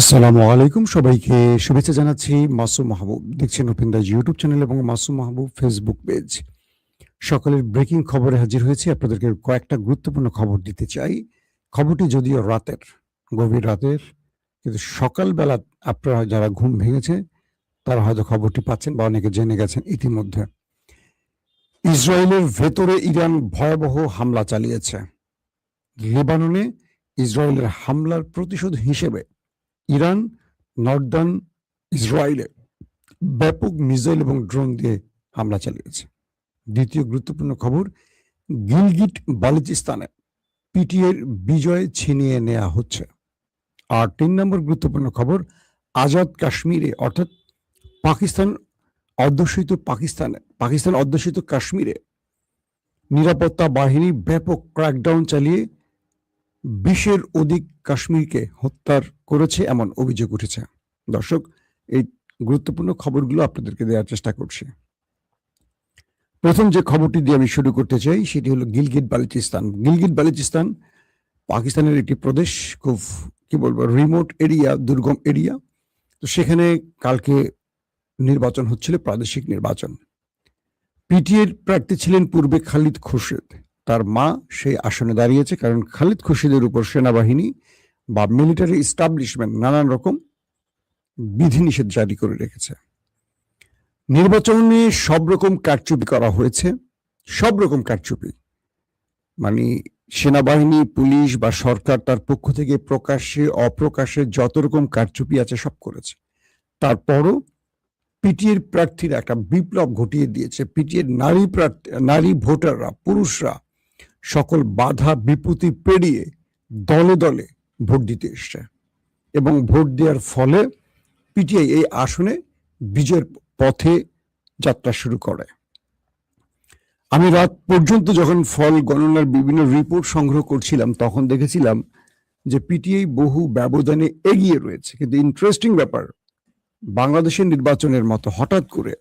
আসসালামু আলাইকুম, সবাইকে শুভেচ্ছা জানাচ্ছি। মাসুম মাহবুব দেখছেন ওপেন দ্য ইউটিউব চ্যানেল এবং মাসুম মাহবুব ফেসবুক পেজ। সকালের ব্রেকিং খবরে হাজির হয়েছি। আপনাদেরকে কয়েকটা গুরুত্বপূর্ণ খবর দিতে চাই। খবরটি যদিও রাতের, গভীর রাতের, কিন্তু সকালবেলা আপনারা যারা ঘুম ভেঙেছে তারা হয়তো খবরটি পাচ্ছেন বা অনেকে জেনে গেছেন ইতিমধ্যে। ইসরায়েলের ভেতরে ইরান ভয়াবহ হামলা চালিয়েছে। লেবাননে ইসরায়েলের হামলার প্রতিশোধ হিসেবে ইরান নর্দার্ন ইসরায়েলে ব্যাপক মিসাইল এবং ড্রোন দিয়ে হামলা চালিয়েছে। দ্বিতীয় গুরুত্বপূর্ণ খবর, গিলগিট বালুচিস্তানে পিটিএর বিজয় ছিনিয়ে নেওয়া হচ্ছে। আর ৩ নম্বর গুরুত্বপূর্ণ খবর, আজাদ কাশ্মীরে অর্থাৎ পাকিস্তান অধ্যুষিত কাশ্মীরে নিরাপত্তা বাহিনী ব্যাপক ক্র্যাকডাউন চালিয়ে ২০-এর অধিক কাশ্মীরকে হত্যা করেছে এমন অভিযোগ উঠেছে। দর্শক, এই গুরুত্বপূর্ণ খবরগুলো আপনাদেরকে দেওয়ার চেষ্টা করছি। প্রথম যে খবরটি দিয়ে আমি শুরু করতে চাই সেটি হলো গিলগিট বালুচিস্তান। গিলগিট বালুচিস্তান পাকিস্তানের একটি প্রদেশ, খুব রিমোট এরিয়া, দুর্গম এরিয়া। তো সেখানে কালকে নির্বাচন হচ্ছিল, প্রাদেশিক নির্বাচন। পিটিএর প্রার্থী ছিলেন পূর্বে খালিদ খুরশেদ। তার মা সেই আসনে দাঁড়িয়েছে, কারণ খালিদ খুরশেদের উপর সেনাবাহিনী বা মিলিটারি ইস্টাবলিশমেন্ট নানান রকম বিধিনিষেধ জারি করে রেখেছে। নির্বাচনে সব রকম কারচুপি করা হয়েছে, সব রকম কারচুপি, মানে সেনাবাহিনী, পুলিশ বা সরকার তার পক্ষ থেকে প্রকাশ্যে অপ্রকাশ্যে যত রকম কারচুপি আছে সব করেছে। তারপরও পিটিএর প্রার্থীরা একটা বিপ্লব ঘটিয়ে দিয়েছে। পিটিএর নারী ভোটাররা, পুরুষরা সকল বাধা বিপত্তি পেরিয়ে দলে দলে ভোট দিতে এসছে এবং ভোট দেওয়ার ফলে পিটিআই এই আসনে বিজয়ের পথে যাত্রা শুরু করে। আমি রাত পর্যন্ত যখন ফল গণনার বিভিন্ন রিপোর্ট সংগ্রহ করছিলাম তখন দেখেছিলাম যে পিটিআই বহু ব্যবধানে এগিয়ে রয়েছে। কিন্তু ইন্টারেস্টিং ব্যাপার, বাংলাদেশের নির্বাচনের মতো হঠাৎ করে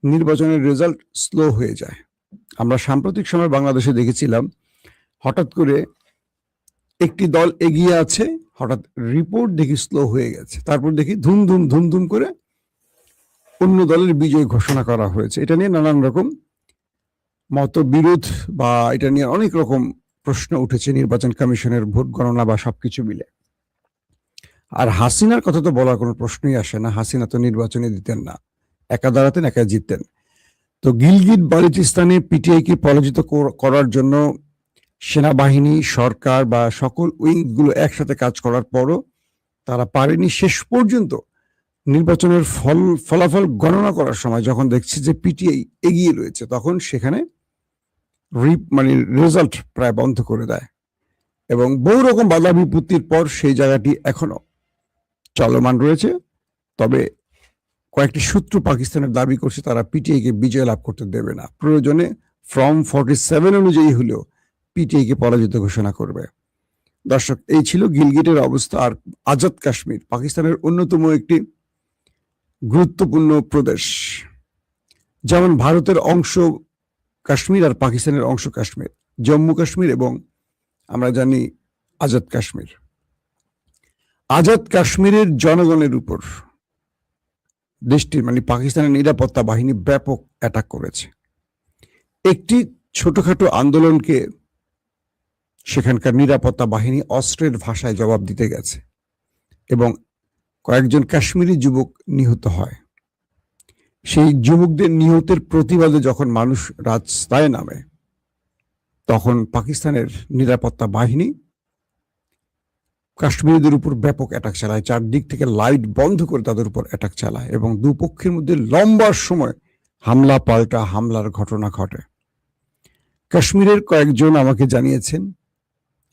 নির্বাচনের রেজাল্ট স্লো হয়ে যায়। আমরা সাম্প্রতিক সময় বাংলাদেশে দেখেছিলাম হঠাৎ করে একটি দল এগিয়ে আছে, হঠাৎ রিপোর্ট দেখি স্লো হয়ে গেছে, তারপর দেখি ধুমধুম করে অন্য দলের বিজয় ঘোষণা করা হয়েছে। এটা নিয়ে নানান রকম মতবিরোধ বা এটা নিয়ে অনেক রকম প্রশ্ন উঠেছে নির্বাচন কমিশনের ভোট গণনা বা সবকিছু মিলে। আর হাসিনার কথা তো বলার কোনো প্রশ্নই আসে না। হাসিনা তো নির্বাচনে দিতেন না, একা দাঁড়াতেন, একা জিততেন। তো গিলগিট বালুচিস্তানে পিটিআইকে পরাজিত করার জন্য সেনাবাহিনী, সরকার বা সকল উইংগুলো একসাথে কাজ করার পরও তারা পারেনি। শেষ পর্যন্ত নির্বাচনের ফলাফল গণনা করার সময় যখন দেখছি যে পিটিআই এগিয়ে রয়েছে, তখন সেখানে রেজাল্ট প্রায় বন্ধ করে দেয় এবং বহু রকম বাধা বিপত্তির পর সেই জায়গাটি এখনো চলমান রয়েছে। তবে কয়েকটি সূত্র পাকিস্তানের দাবি করছে তারা পিটিআইকে বিজয় লাভ করতে দেবে না, প্রয়োজনে ফর্ম 47 অনুযায়ী হলেও পিটিআইকে পরাজিত ঘোষণা করবে। দর্শক, এই ছিল গিলগিটের অবস্থা। আর আজাদ কাশ্মীর পাকিস্তানের অন্যতম একটি গুরুত্বপূর্ণ প্রদেশ, যেমন ভারতের অংশ কাশ্মীর আর পাকিস্তানের অংশ কাশ্মীর, জম্মু কাশ্মীর এবং আমরা জানি আজাদ কাশ্মীর। আজাদ কাশ্মীরের জনগণের উপর দেশটির পাকিস্তানের নিরাপত্তা বাহিনী ব্যাপক অ্যাটাক করেছে। একটি ছোটখাটো আন্দোলনকে সেখানকার নিরাপত্তা বাহিনী অস্ত্রের ভাষায় জবাব দিতে গেছে এবং কয়েকজন কাশ্মীরি যুবক নিহত হয়। সেই যুবকদের নিহতের প্রতিবাদে যখন মানুষ রাস্তায় নামে, তখন পাকিস্তানের নিরাপত্তা বাহিনী কাশ্মীরিদের উপর ব্যাপক অ্যাটাক চালায়, চারদিক থেকে লাইট বন্ধ করে তাদের উপর অ্যাটাক চালায় এবং দুপক্ষের মধ্যে লম্বা সময় হামলা পাল্টা হামলার ঘটনা ঘটে। কাশ্মীরের কয়েকজন আমাকে জানিয়েছেন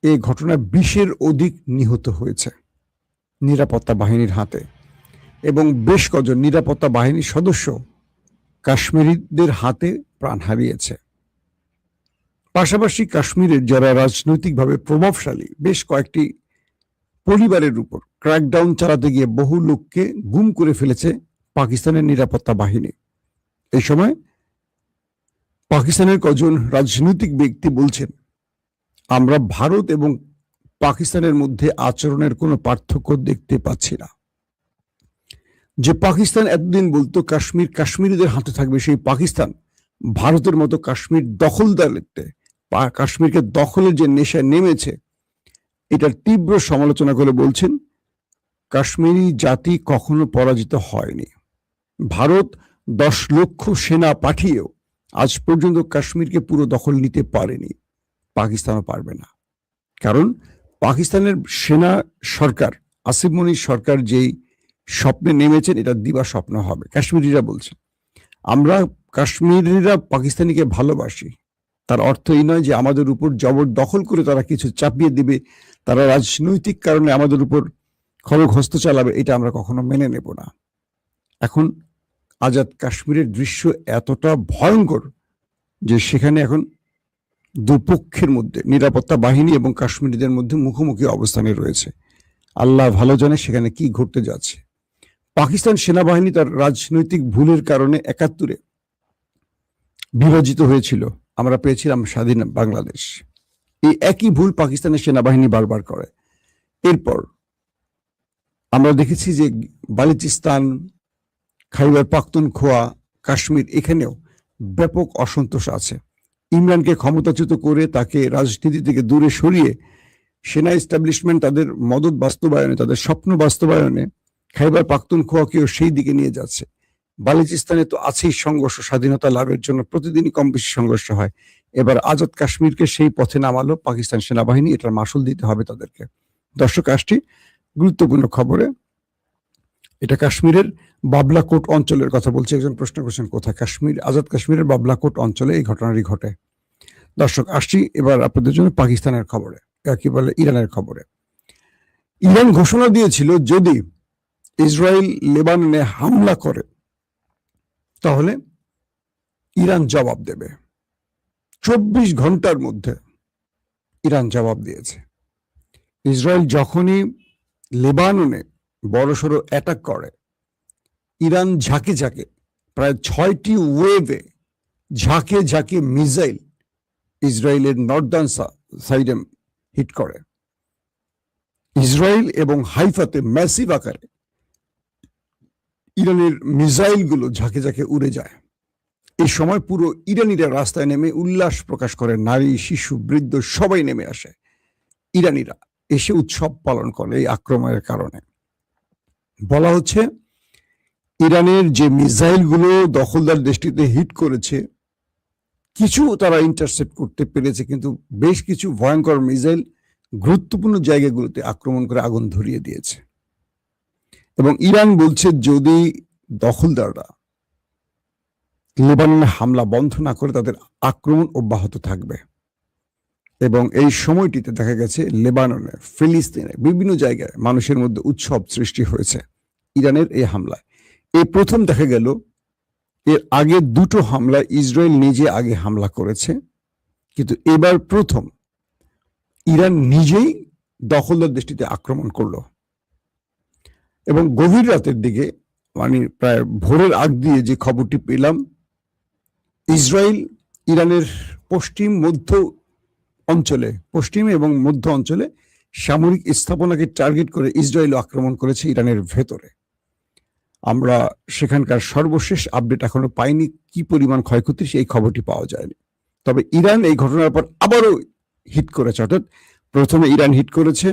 এই ঘটনায় 20-এর অধিক নিহত হয়েছে নিরাপত্তা বাহিনীর হাতে এবং বেশ কজন নিরাপত্তা বাহিনীর সদস্য কাশ্মীরিদের হাতে প্রাণ হারিয়েছে। পাশাপাশি কাশ্মীরের যারা রাজনৈতিকভাবে প্রভাবশালী বেশ কয়েকটি পরিবারের উপর ক্র্যাকডাউন চালাতে গিয়ে বহু লোককে গুম করে ফেলেছে পাকিস্তানের নিরাপত্তা বাহিনী। এই সময় পাকিস্তানের কজন রাজনৈতিক ব্যক্তি বলছেন, আমরা ভারত এবং পাকিস্তানের মধ্যে আচরণের কোনো পার্থক্য দেখতে পাচ্ছি না। যে পাকিস্তান এতদিন বলতো কাশ্মীর কাশ্মীরিদের হাতে থাকবে, সেই পাকিস্তান ভারতের মতো কাশ্মীর দখলদারিত্বে কাশ্মীরকে দখলের যে নেশায় নেমেছে, এটার তীব্র সমালোচনা করে বলছেন কাশ্মীরি জাতি কখনো পরাজিত হয়নি। ভারত 10 লক্ষ সেনা পাঠিয়েও আজ পর্যন্ত কাশ্মীরকে পুরো দখল নিতে পারেনি, পাকিস্তানও পারবে না। কারণ পাকিস্তানের সেনা সরকার, আসিফ মনির সরকার যেই স্বপ্নে নেমেছেন, এটা দিবা স্বপ্ন হবে। কাশ্মীরিরা বলছেন আমরা কাশ্মীরিরা পাকিস্তানিকে ভালোবাসি, তার অর্থ এই নয় যে আমাদের উপর জবরদখল করে তারা কিছু চাপিয়ে দিবে, তারা রাজনৈতিক কারণে আমাদের উপর খড়গ হস্ত চালাবে, এটা আমরা কখনো মেনে নেব না। এখন আজাদ কাশ্মীরের দৃশ্য এতটা ভয়ঙ্কর যে সেখানে এখন দুপক্ষের মধ্যে নিরাপত্তা বাহিনী এবং কাশ্মীরিদের মধ্যে মুখোমুখি অবস্থানে রয়েছে। আল্লাহ ভালো জানে সেখানে কি ঘটতে যাচ্ছে। পাকিস্তান সেনাবাহিনী তার রাজনৈতিক ভুলের কারণে 71-এ বিভাজিত হয়েছিল, আমরা পেয়েছিলাম স্বাধীন বাংলাদেশ। এই একই ভুল পাকিস্তানের সেনাবাহিনী বারবার করে। এরপর আমরা দেখেছি যে বালুচিস্তান, খাইবার পাখতুনখোয়া, কাশ্মীর, এখানেও ব্যাপক অসন্তোষ আছে। ইমরানকে ক্ষমতাচ্যুত করে তাকে রাজনীতি থেকে দূরে সরিয়ে সেনা এস্টাবলিশমেন্ট তাদের মদত বাস্তবায়নে, তাদের স্বপ্ন বাস্তবায়নে খাইবার পাখতুনখোয়াকেও সেই দিকে নিয়ে যাচ্ছে। বালুচিস্তানে তো আছেই সংঘর্ষ, স্বাধীনতা লাভের জন্য প্রতিদিনই কম বেশি সংঘর্ষ হয়। এবার আজাদ কাশ্মীরকে সেই পথে নামালো পাকিস্তান সেনাবাহিনী, এটার মাসুল দিতে হবে তাদেরকে। দর্শক, আসছি গুরুত্বপূর্ণ খবরে। এটা কাশ্মীরের বাবলাকোট অঞ্চলের কথা বলছে। একজন প্রশ্ন করছেন কোথায়? কাশ্মীর, আজাদ কাশ্মীরের বাবলাকোট অঞ্চলে এই ঘটনাটি ঘটে। দর্শক, আসছি এবার আপনাদের জন্য পাকিস্তানের খবরে, কি বলে ইরানের খবরে। ইরান ঘোষণা দিয়েছিল যদি ইসরায়েল লেবাননে হামলা করে তাহলে ইরান জবাব দেবে। 24 ঘন্টার মধ্যে ইরান জবাব দিয়েছে। ইসরায়েল যখনই লেবাননে বড়সড় অ্যাটাক করে, ইরান ঝাঁকে ঝাঁকে প্রায় 6টি ওয়েভে ঝাঁকে ঝাঁকে মিসাইল ইসরায়েলের নর্দার্ন সাইডে হিট করে। ইসরায়েল এবং হাইফাতে ম্যাসিভ আকারে ইরানের মিসাইলগুলো ঝাঁকে ঝাঁকে উড়ে যায়। এই সময় পুরো ইরানিরা রাস্তায় নেমে উল্লাস প্রকাশ করে, নারী, শিশু, বৃদ্ধ সবাই নেমে আসে। ইরানিরা এসে উৎসব পালন করে এই আক্রমণের কারণে। বলা হচ্ছে ইরানের যে মিসাইলগুলো দখলদার দেশটিতে হিট করেছে, কিছু তারা ইন্টারসেপ্ট করতে পেরেছে, কিন্তু বেশ কিছু ভয়ঙ্কর মিসাইল গুরুত্বপূর্ণ জায়গাগুলোতে আক্রমণ করে আগুন ধরিয়ে দিয়েছে। এবং ইরান বলছে যদি দখলদাররা লেবাননে হামলা বন্ধ না করে তাদের আক্রমণ অব্যাহত থাকবে। এবং এই সময়টিতে দেখা গেছে লেবাননে, ফিলিস্তিনে বিভিন্ন জায়গায় মানুষের মধ্যে উৎসব সৃষ্টি হয়েছে ইরানের এই হামলায়। এই প্রথম দেখা গেল, এর আগে 2টো হামলা ইসরায়েল নিজে আগে হামলা করেছে, কিন্তু এবার প্রথম ইরান নিজেই দখলদার দেশটিতে আক্রমণ করলো। এবং গভীর রাতের দিকে, মানে প্রায় ভোরের আগ দিয়ে যে খবরটি পেলাম, ইসরায়েল ইরানের পশ্চিম এবং মধ্য অঞ্চলে সামরিক স্থাপনাকে টার্গেট করে ইসরায়েল আক্রমণ করেছে ইরানের ভেতরে। আমরা সেখানকার সর্বশেষ আপডেট এখনো পাইনি, কি পরিমাণ ক্ষয়ক্ষতি সেই খবরটি পাওয়া যায়নি। তবে ইরান এই ঘটনার পর আবারও হিট করেছে, অর্থাৎ প্রথমে ইরান হিট করেছে,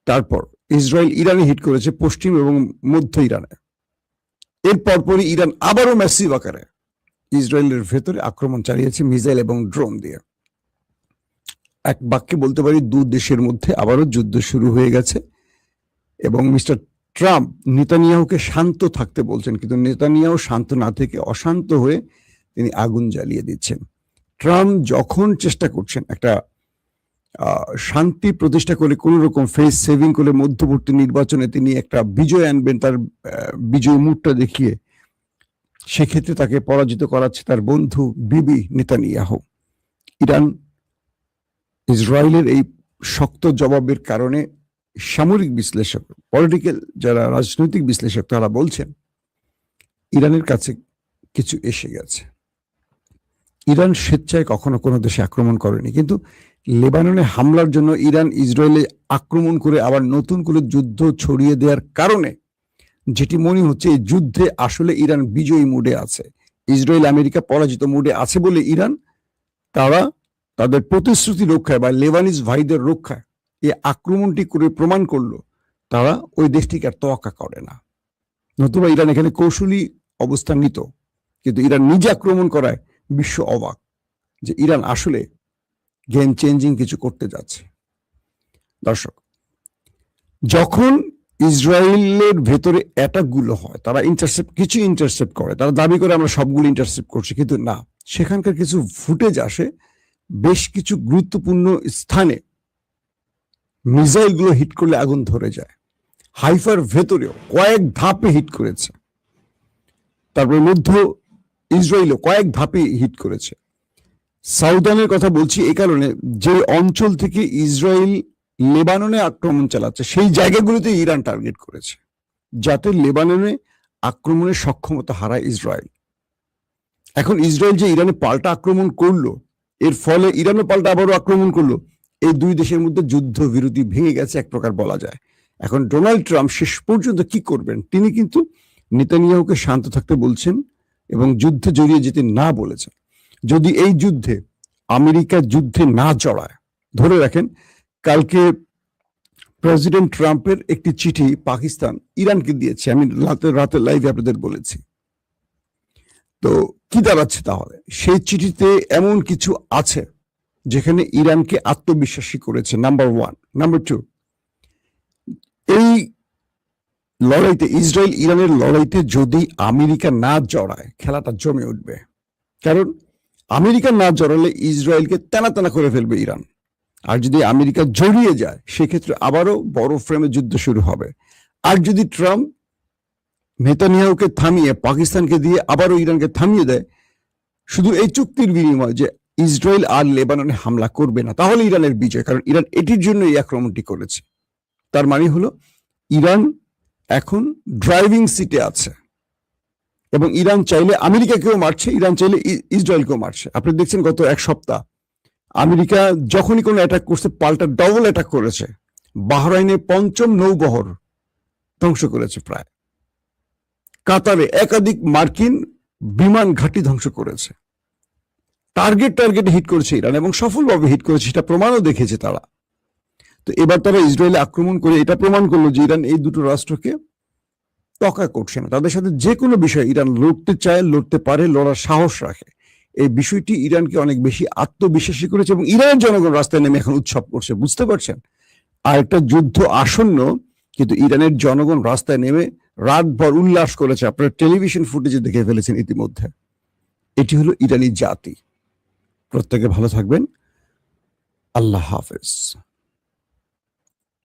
তারপর ইসরায়েল ইরানে হিট করেছে পশ্চিম এবং মধ্য ইরানে। এর পরপরই ইরান আবারও ম্যাসিভ আকারে ইসরায়েলের ভেতরে আক্রমণ চালিয়েছে মিসাইল এবং ড্রোন দিয়ে। এক বাক্যে বলতে পারি, 2 দেশের মধ্যে আবারও যুদ্ধ শুরু হয়ে গেছে। এবং মিস্টার ট্রাম্প নেতানিয়াহুকে শান্ত থাকতে বলছেন, কিন্তু নেতানিয়াহু শান্ত না থেকে অশান্ত হয়ে তিনি আগুন জ্বালিয়ে দিচ্ছেন। ট্রাম্প যখন চেষ্টা করছেন একটা শান্তি প্রতিষ্ঠা করে কোন রকম ফেস সেভিং করে মধ্যবর্তী নির্বাচনে তিনি একটা বিজয় আনবেন, তার বিজয় মুডটা দেখিয়ে, সেক্ষেত্রে তাকে পরাজিত করাচ্ছে তার বন্ধু বিবি নেতানিয়াহু। ইরান ইসরায়েলের এই শক্ত জবাবের কারণে সামরিক বিশ্লেষক, পলিটিক্যাল যারা রাজনৈতিক বিশ্লেষক, তারা বলছেন ইরানের কাছে কিছু এসে গেছে। ইরান স্বেচ্ছায় কখনো কোনো দেশে আক্রমণ করেনি, কিন্তু লেবাননে হামলার জন্য ইরান ইসরায়েলে আক্রমণ করে আবার নতুন করে যুদ্ধ ছড়িয়ে দেওয়ার কারণে যেটি মনে হচ্ছে এই যুদ্ধে আসলে ইরান বিজয়ী মুডে আছে, ইসরায়েল আমেরিকা পরাজিত মুডে আছে বলে ইরান তারা তাদের প্রতিশ্রুতি রক্ষায় বা লেবানিজ ভাইদের রক্ষায় এই আক্রমণটি করে প্রমাণ করলো তারা ওই দেশটিকে আর তোয়াক্কা করে না। নতুবা ইরান এখানে কৌশলী অবস্থান নিত, কিন্তু ইরান নিজে আক্রমণ করায় বিশ্ব অবাক যে ইরান আসলে গেম চেঞ্জিং কিছু করতে যাচ্ছে। দর্শক, যখন ইসরায়েলের ভেতরে অ্যাটাক গুলো হয়, তারা কিছু ইন্টারসেপ্ট করে, তারা দাবি করে আমরা সবগুলো ইন্টারসেপ্ট করছি, কিন্তু না, সেখানকার কিছু ফুটেজ আসে বেশ কিছু গুরুত্বপূর্ণ স্থানে মিসাইল গুলো হিট করলে আগুন ধরে যায়। হাইফার ভেতরেও কয়েক ধাপে হিট করেছে, তারপরে মধ্য ইসরায়েলও কয়েক ধাপে হিট করেছে। সাউদানের কথা বলছি এই কারণে, যে অঞ্চল থেকে ইসরায়েল লেবাননে আক্রমণ চালাচ্ছে সেই জায়গাগুলোতে ইরান টার্গেট করেছে, যাতে লেবাননে আক্রমণের সক্ষমতা হারায় ইসরায়েল। এখন ইসরায়েল যে ইরানে পাল্টা আক্রমণ করলো, এর ফলে ইরানও পাল্টা আবারও আক্রমণ করলো, এই দুই দেশের মধ্যে যুদ্ধ বিরতি ভেঙে গেছে এক প্রকার বলা যায়। এখন ডোনাল্ড ট্রাম্প শেষ পর্যন্ত কি করবেন, তিনি কিন্তু নেতানিয়াহুকে শান্ত থাকতে বলছেন এবং যুদ্ধে জড়িয়ে যেতে না বলেছেন। যদি এই যুদ্ধে আমেরিকা যুদ্ধে না জড়ায়, ধরে রাখেন কালকে প্রেসিডেন্ট ট্রাম্পের একটি চিঠি পাকিস্তান ইরানকে দিয়েছে, আমি রাতে লাইভে আপনাদের বলেছি। তো কি দাঁড়াচ্ছে তাহলে, সেই চিঠিতে এমন কিছু আছে যেখানে ইরানকে আত্মবিশ্বাসী করেছে, নাম্বার ওয়ান। নাম্বার টু, এই লড়াইতে, ইসরায়েল ইরানের লড়াইতে যদি আমেরিকা না জড়ায়, খেলাটা জমে উঠবে। কারণ আমেরিকা না জড়ালে ইসরায়েলকে টানা টানা করে ফেলবে ইরান, আর যদি আমেরিকা জড়িয়ে যায় সেক্ষেত্রে আবারও বড় ফ্রেমে যুদ্ধ শুরু হবে। আর যদি ট্রাম্প নেতানিয়াহুকে থামিয়ে পাকিস্তানকে দিয়ে আবারও ইরানকে থামিয়ে দেয়, শুধু এই চুক্তির বিনিময়ে যে ইসরায়েল আর লেবাননে হামলা করবে না, তাহলে ইরানের বিজয়। কারণ ইরান এটির জন্য এই আক্রমণটি করেছে। তার মানে হলো ইরান এখন ড্রাইভিং সিটে আছে এবং ইরান চাইলে আমেরিকাকেও মারছে, ইরান চাইলে ইসরায়েলকেও মারছে। আপনি দেখছেন গত এক সপ্তাহ আমেরিকা যখনই কোনো অ্যাটাক করছে পাল্টা ডবল অ্যাটাক করেছে। বাহরাইনে ৫ম নৌবহর ধ্বংস করেছে প্রায়, কাতারে একাধিক মার্কিন বিমান ঘাঁটি ধ্বংস করেছে। টার্গেটে হিট করেছে ইরান এবং সফলভাবে হিট করেছে, সেটা প্রমাণও দেখেছে তারা। তো এবার তারা ইসরায়েলে আক্রমণ করে এটা প্রমাণ করলো যে ইরান এই দুটো রাষ্ট্রকে তকা করছে না, তাদের সাথে যে কোনো বিষয় ইরান লড়তে চায়, লড়তে পারে, লড়ার সাহস রাখে। এই বিষয়টি ইরানকে অনেক বেশি আত্মবিশ্বাসী করেছে এবং ইরানের জনগণ রাস্তায় নেমে এখন উৎসব করছে, বুঝতে পারছেন? আর একটা যুদ্ধ আসন্ন, কিন্তু ইরানের জনগণ রাস্তায় নেমে রাতভর উল্লাস করেছে। আপনারা টেলিভিশন ফুটেজে দেখে ফেলেছেন ইতিমধ্যে। এটি হলো ইরানি জাতি। প্রত্যেকে ভালো থাকবেন। আল্লাহ হাফেজ।